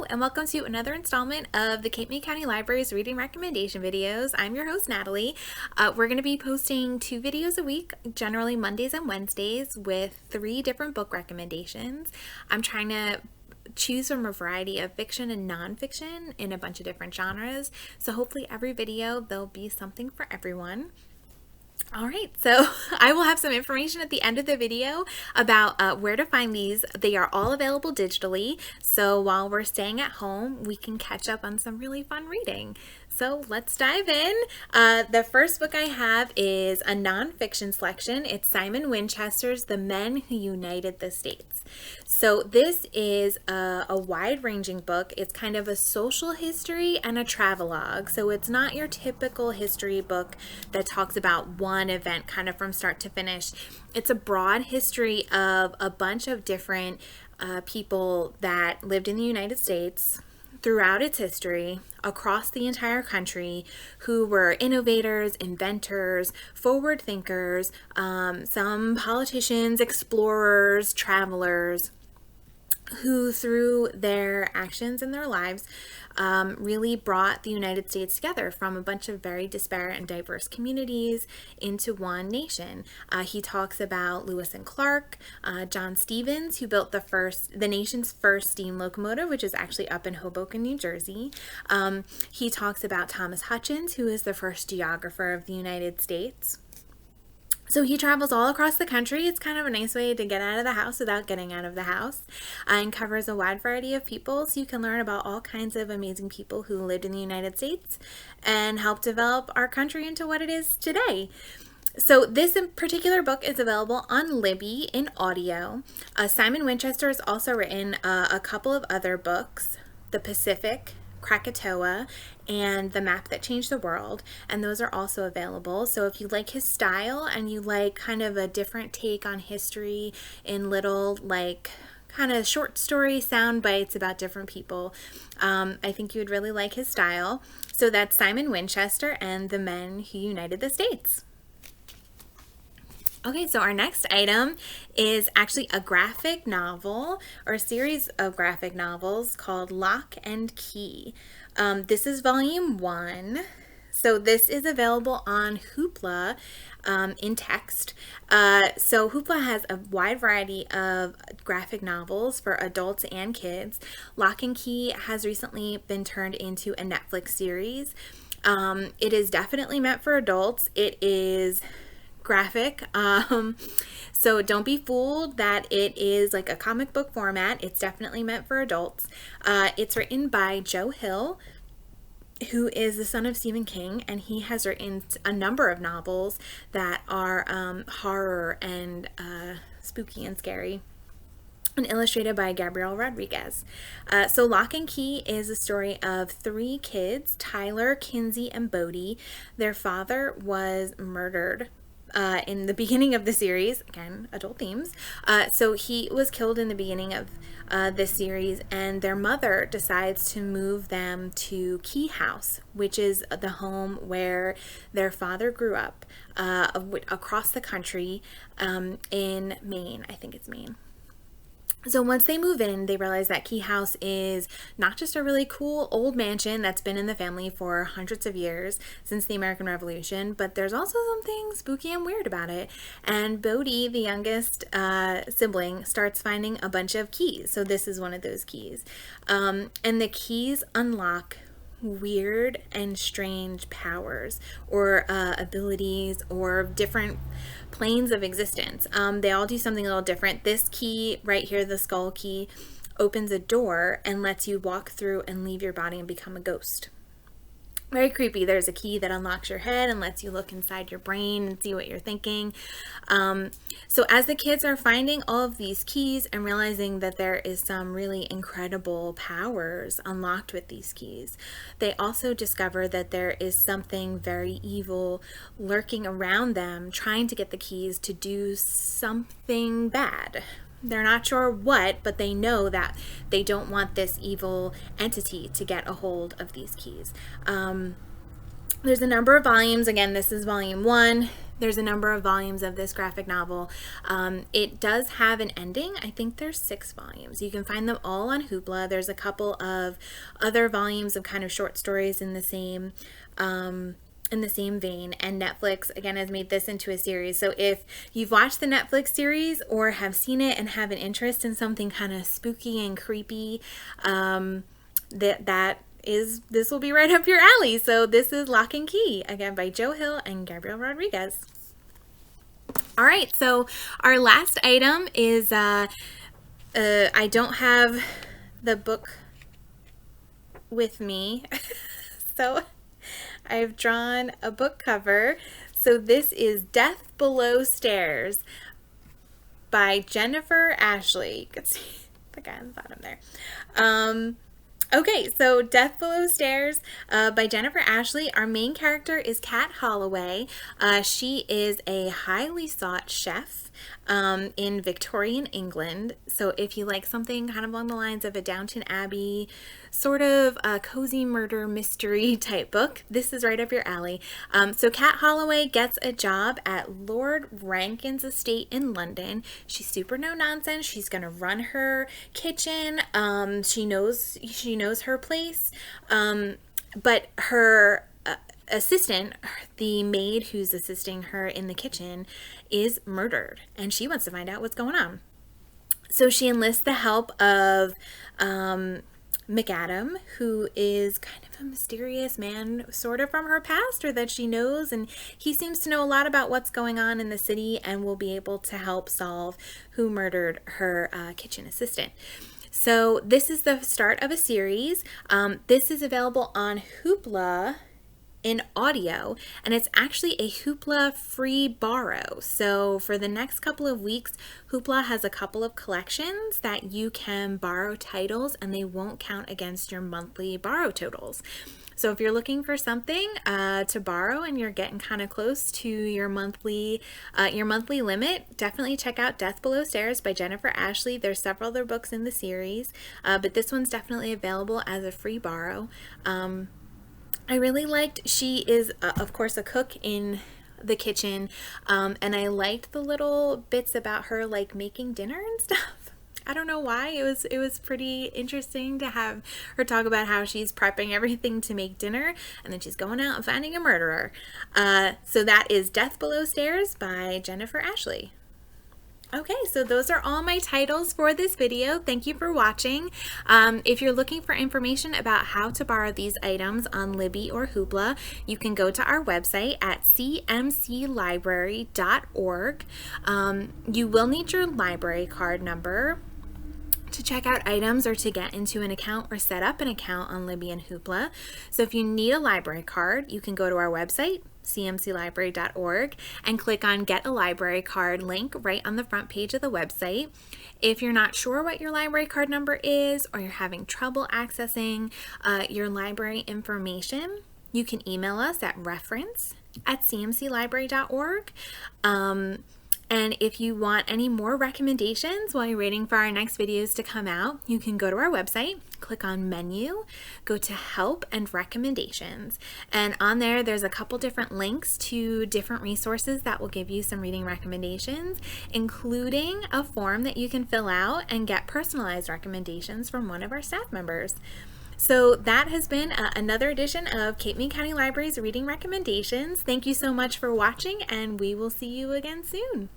and welcome to another installment of the Cape May County Library's reading recommendation videos. I'm your host, Natalie. We're going to be posting 2 videos a week, generally Mondays and Wednesdays, with 3 different book recommendations. I'm trying to choose from a variety of fiction and nonfiction in a bunch of different genres, so hopefully every video there'll be something for everyone. All right, so I will have some information at the end of the video about where to find these. They are all available digitally, so while we're staying at home, we can catch up on some really fun reading. So let's dive in. The first book I have is a nonfiction selection. It's Simon Winchester's The Men Who United the States. So this is a wide-ranging book. It's kind of a social history and a travelogue. So it's not your typical history book that talks about one event kind of from start to finish. It's a broad history of a bunch of different people that lived in the United States throughout its history, across the entire country, who were innovators, inventors, forward thinkers, some politicians, explorers, travelers, who through their actions and their lives really brought the United States together from a bunch of very disparate and diverse communities into one nation. He talks about Lewis and Clark, John Stevens, who built the nation's first steam locomotive, which is actually up in Hoboken, New Jersey. He talks about Thomas Hutchins, who is the first geographer of the United States. So he travels all across the country. It's kind of a nice way to get out of the house without getting out of the house, and covers a wide variety of people, so you can learn about all kinds of amazing people who lived in the United States and helped develop our country into what it is today. So this in particular book is available on Libby in audio. Simon Winchester has also written a couple of other books, The Pacific, Krakatoa, and The Map That Changed the World, and those are also available. So if you like his style and you like kind of a different take on history in little kind of short story sound bites about different people, I think you would really like his style. So that's Simon Winchester and The Men Who United the States. Okay, so our next item is actually a graphic novel, or a series of graphic novels called Locke Key. This is volume 1. So this is available on Hoopla in text. So Hoopla has a wide variety of graphic novels for adults and kids. Locke Key has recently been turned into a Netflix series. It is definitely meant for adults. It is graphic, so don't be fooled that it is like a comic book format. It's definitely meant for adults. It's written by Joe Hill, who is the son of Stephen King, and he has written a number of novels that are horror and spooky and scary, and illustrated by Gabriel Rodriguez. So Locke Key is a story of 3 kids, Tyler, Kinsey, and Bodie. Their father was murdered in the beginning of the series. Again, adult themes. So he was killed in the beginning of this series, and their mother decides to move them to Key House, which is the home where their father grew up, across the country, in Maine. I think it's Maine. So once they move in, they realize that Key House is not just a really cool old mansion that's been in the family for hundreds of years since the American Revolution, but there's also something spooky and weird about it. And Bodie, the youngest sibling, starts finding a bunch of keys. So this is one of those keys. And the keys unlock weird and strange powers or abilities or different planes of existence. They all do something a little different. This key right here, the skull key, opens a door and lets you walk through and leave your body and become a ghost. Very creepy. There's a key that unlocks your head and lets you look inside your brain and see what you're thinking. So as the kids are finding all of these keys and realizing that there is some really incredible powers unlocked with these keys, they also discover that there is something very evil lurking around them, trying to get the keys to do something bad. They're not sure what, but they know that they don't want this evil entity to get a hold of these keys. There's a number of volumes. Again, this is volume 1. There's a number of volumes of this graphic novel. It does have an ending. I think there's 6 volumes. You can find them all on Hoopla. There's a couple of other volumes of kind of short stories in the same vein, and Netflix again has made this into a series. So if you've watched the Netflix series or have seen it and have an interest in something kind of spooky and creepy, this will be right up your alley. So this is Locke Key, again by Joe Hill and Gabriel Rodriguez. All right, so our last item is I don't have the book with me, so I've drawn a book cover. So this is Death Below Stairs by Jennifer Ashley. You can see the guy on the bottom there. Okay, so Death Below Stairs by Jennifer Ashley. Our main character is Kat Holloway. She is a highly sought chef in Victorian England. So if you like something kind of along the lines of a Downton Abbey sort of cozy murder mystery type book, this is right up your alley. So Kat Holloway gets a job at Lord Rankin's estate in London. She's super no nonsense. She's gonna run her kitchen. She knows her place, but her assistant, the maid who's assisting her in the kitchen, is murdered, and she wants to find out what's going on. So she enlists the help of McAdam, who is kind of a mysterious man sort of from her past, or that she knows, and he seems to know a lot about what's going on in the city and will be able to help solve who murdered her kitchen assistant. So this is the start of a series. This is available on Hoopla in audio, and it's actually a Hoopla free borrow. So for the next couple of weeks, Hoopla has a couple of collections that you can borrow titles, and they won't count against your monthly borrow totals. So if you're looking for something to borrow and you're getting kind of close to your monthly limit, definitely check out Death Below Stairs by Jennifer Ashley. There's several other books in the series, but this one's definitely available as a free borrow. I really liked, she is of course a cook in the kitchen, and I liked the little bits about her like making dinner and stuff. I don't know why. It was pretty interesting to have her talk about how she's prepping everything to make dinner, and then she's going out and finding a murderer. So that is Death Below Stairs by Jennifer Ashley. Okay, so those are all my titles for this video. Thank you for watching. If you're looking for information about how to borrow these items on Libby or Hoopla, you can go to our website at cmclibrary.org. You will need your library card number to check out items or to get into an account or set up an account on Libby and Hoopla. So if you need a library card, you can go to our website, cmclibrary.org, and click on Get a Library Card link right on the front page of the website. If you're not sure what your library card number is, or you're having trouble accessing your library information, you can email us at reference@cmclibrary.org. And if you want any more recommendations while you're waiting for our next videos to come out, you can go to our website, click on Menu, go to Help and Recommendations. And on there, there's a couple different links to different resources that will give you some reading recommendations, including a form that you can fill out and get personalized recommendations from one of our staff members. So that has been another edition of Cape May County Library's Reading Recommendations. Thank you so much for watching, and we will see you again soon.